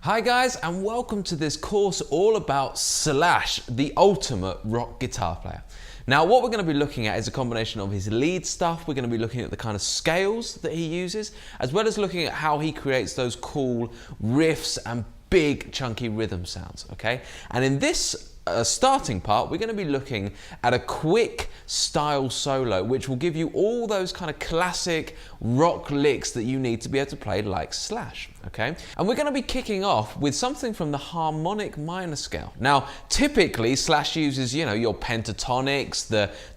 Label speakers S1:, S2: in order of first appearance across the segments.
S1: Hi guys, and welcome to this course all about Slash, the ultimate rock guitar player. Now what we're going to be looking at is a combination of his lead stuff. We're going to be looking at the kind of scales that he uses, as well as looking at how he creates those cool riffs and big chunky rhythm sounds, okay? And in this starting part, we're going to be looking at a quick style solo, which will give you all those kind of classic rock licks that you need to be able to play like Slash, okay? And we're going to be kicking off with something from the harmonic minor scale. Now, typically Slash uses, you know, your pentatonics,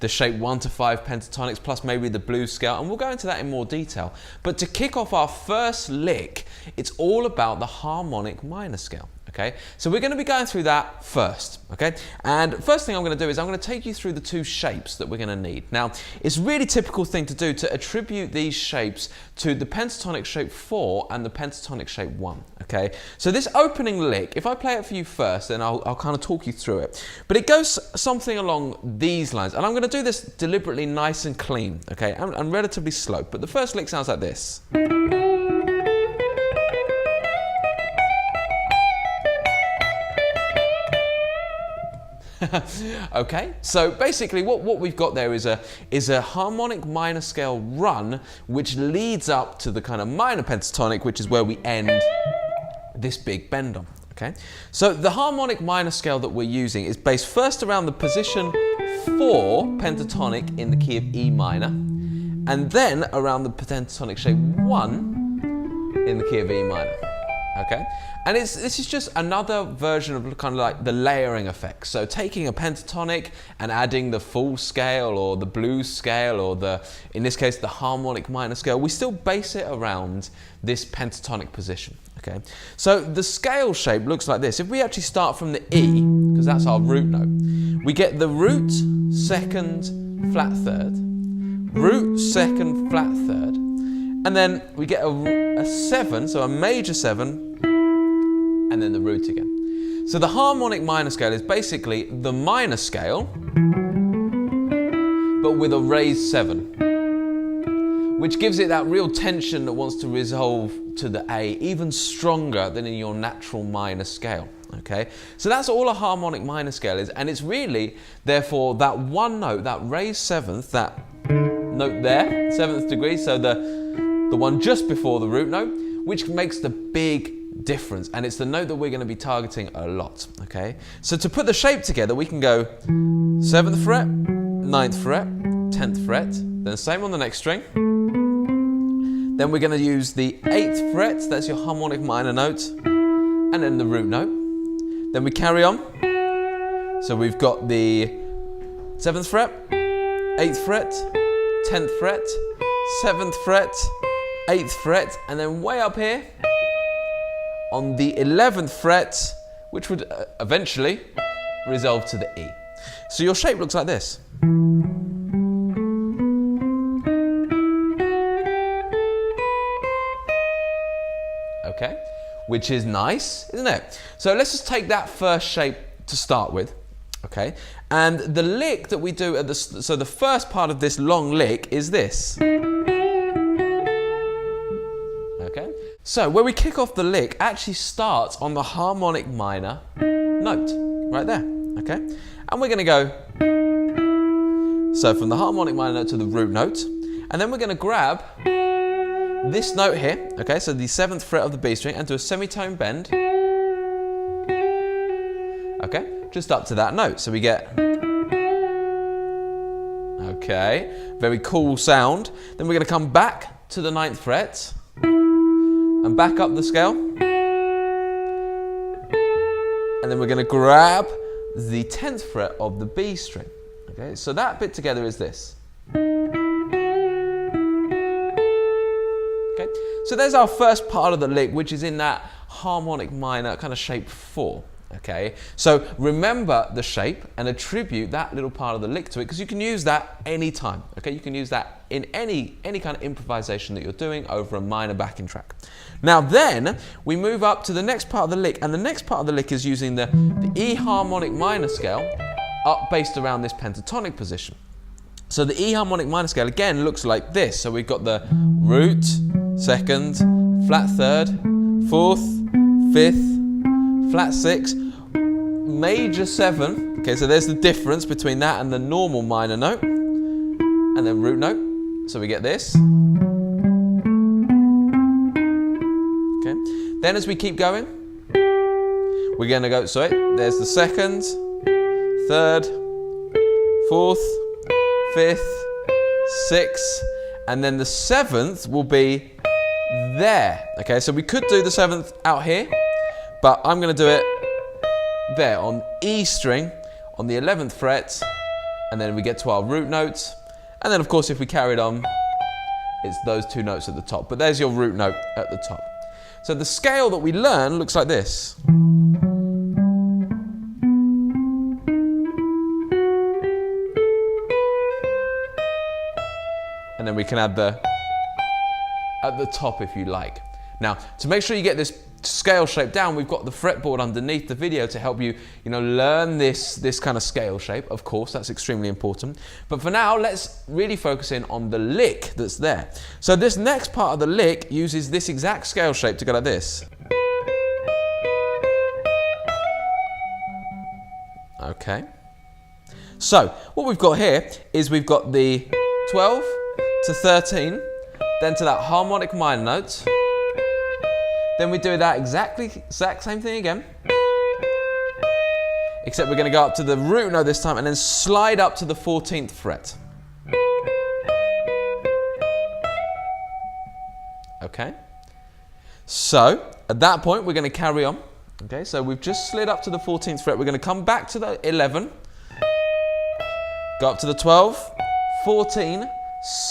S1: the shape 1 to 5 pentatonics, plus maybe the blues scale, and we'll go into that in more detail. But to kick off our first lick, it's all about the harmonic minor scale. Okay, so we're going to be going through that first, okay? And first thing I'm going to do is I'm going to take you through the two shapes that we're going to need. Now, it's a really typical thing to do to attribute these shapes to the pentatonic shape 4 and the pentatonic shape 1, okay? So this opening lick, if I play it for you first, then I'll kind of talk you through it. But it goes something along these lines, and I'm going to do this deliberately nice and clean, okay? And relatively slow, but the first lick sounds like this. Okay, so basically what we've got there is a harmonic minor scale run which leads up to the kind of minor pentatonic, which is where we end this big bend on. Okay, so the harmonic minor scale that we're using is based first around the position 4 pentatonic in the key of E minor, and then around the pentatonic shape 1 in the key of E minor. Okay, and this is just another version of kind of like the layering effect. So taking a pentatonic and adding the full scale or the blues scale or in this case, the harmonic minor scale, we still base it around this pentatonic position. Okay, so the scale shape looks like this. If we actually start from the E, because that's our root note, we get the root, second, flat third, root, second, flat third, and then we get a 7, so a major 7, and then the root again. So the harmonic minor scale is basically the minor scale, but with a raised 7, which gives it that real tension that wants to resolve to the A, even stronger than in your natural minor scale. Okay, so that's all a harmonic minor scale is, and it's really, therefore, that one note, that raised 7th, that note there, 7th degree, so the one just before the root note, which makes the big difference, and it's the note that we're going to be targeting a lot. Okay, so to put the shape together, we can go 7th fret, 9th fret, 10th fret, then same on the next string. Then we're going to use the 8th fret, that's your harmonic minor note, and then the root note. Then we carry on. So we've got the 7th fret, 8th fret, 10th fret, 7th fret, 8th fret, and then way up here on the 11th fret, which would eventually resolve to the E. So your shape looks like this. Okay, which is nice, isn't it? So let's just take that first shape to start with. Okay, and the lick that we do at so the first part of this long lick is this. Okay, so where we kick off the lick actually starts on the harmonic minor note, right there. Okay, and we're going to go, so from the harmonic minor note to the root note, and then we're going to grab this note here, okay, so the 7th fret of the B string, and do a semitone bend, okay, just up to that note. So we get, okay, very cool sound. Then we're going to come back to the 9th fret and back up the scale, and then we're going to grab the 10th fret of the B string. Okay, so that bit together is this. Okay, so there's our first part of the lick, which is in that harmonic minor kind of shape 4. Okay, so remember the shape and attribute that little part of the lick to it, because you can use that anytime. Okay, you can use that in any kind of improvisation that you're doing over a minor backing track. Now then, we move up to the next part of the lick, and the next part of the lick is using the E harmonic minor scale up based around this pentatonic position. So the E harmonic minor scale again looks like this. So we've got the root, second, flat third, fourth, 5th, flat 6, major 7. Okay, so there's the difference between that and the normal minor note, and then root note. So we get this. Okay, then as we keep going, we're going to go, sorry, there's the 2nd, 3rd, 4th, 5th, 6th, and then the 7th will be there. Okay, so we could do the 7th out here, but I'm going to do it there on E string on the 11th fret, and then we get to our root notes, and then of course if we carried on, it's those 2 notes at the top, but there's your root note at the top. So the scale that we learn looks like this. And then we can add the at the top if you like. Now, to make sure you get this scale shape down, we've got the fretboard underneath the video to help you, learn this kind of scale shape. Of course, that's extremely important. But for now, let's really focus in on the lick that's there. So this next part of the lick uses this exact scale shape to go like this. Okay. So what we've got here is we've got the 12 to 13, then to that harmonic minor note. Then we do that exact same thing again, except we're going to go up to the root note this time and then slide up to the 14th fret. Okay. So at that point we're going to carry on. Okay, so we've just slid up to the 14th fret. We're going to come back to the 11, go up to the 12, 14,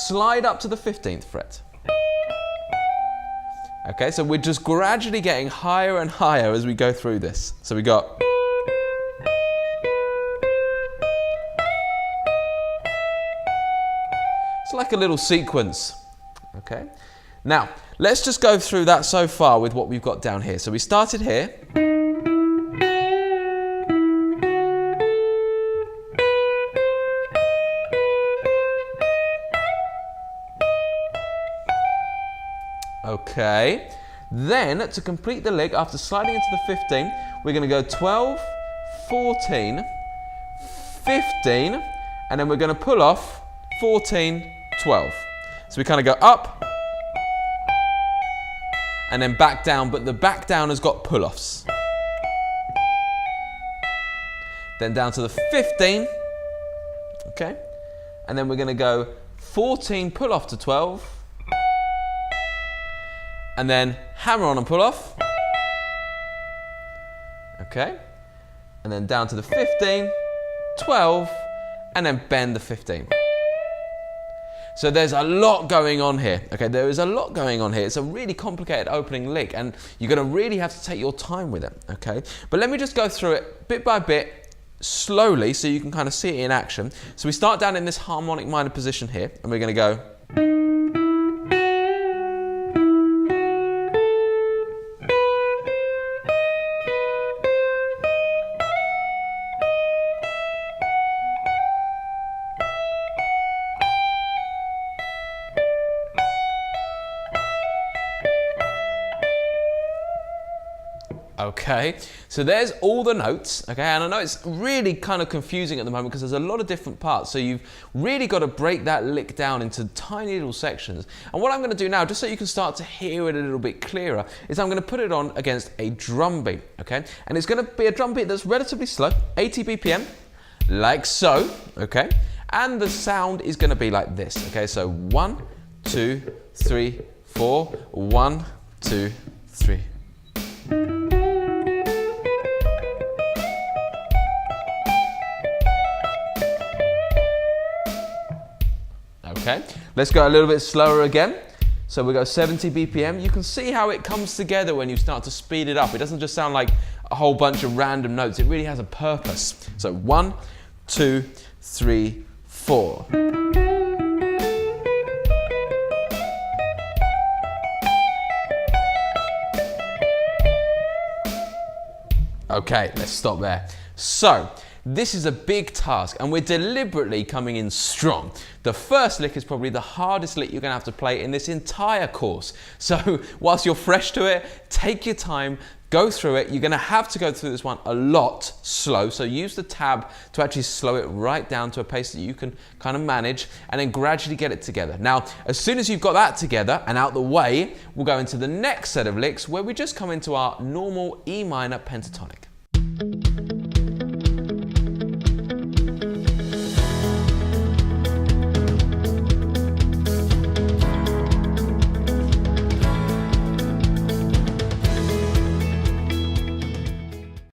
S1: slide up to the 15th fret. Okay, so we're just gradually getting higher and higher as we go through this. So we got. It's like a little sequence. Okay, now let's just go through that so far with what we've got down here. So we started here. Okay, then to complete the lick, after sliding into the 15, we're going to go 12, 14, 15, and then we're going to pull off 14, 12. So we kind of go up and then back down, but the back down has got pull-offs. Then down to the 15, okay, and then we're going to go 14, pull off to 12, and then hammer on and pull off. Okay. And then down to the 15, 12, and then bend the 15. So there's a lot going on here. Okay, there is a lot going on here. It's a really complicated opening lick, and you're going to really have to take your time with it. Okay, but let me just go through it bit by bit, slowly, so you can kind of see it in action. So we start down in this harmonic minor position here, and we're going to go. Okay, so there's all the notes, okay, and I know it's really kind of confusing at the moment because there's a lot of different parts, so you've really got to break that lick down into tiny little sections. And what I'm going to do now, just so you can start to hear it a little bit clearer, is I'm going to put it on against a drum beat, okay, and it's going to be a drum beat that's relatively slow, 80 BPM, like so, okay, and the sound is going to be like this, okay, so 1, 2, 3, 4, 1, 2, 3. Okay, let's go a little bit slower again. So we go 70 BPM. You can see how it comes together when you start to speed it up. It doesn't just sound like a whole bunch of random notes. It really has a purpose. So 1, 2, 3, 4. Okay, let's stop there. So, this is a big task and we're deliberately coming in strong. The first lick is probably the hardest lick you're going to have to play in this entire course. So whilst you're fresh to it, take your time, go through it. You're going to have to go through this one a lot slow, so use the tab to actually slow it right down to a pace that you can kind of manage, and then gradually get it together. Now, as soon as you've got that together and out the way, we'll go into the next set of licks where we just come into our normal E minor pentatonic.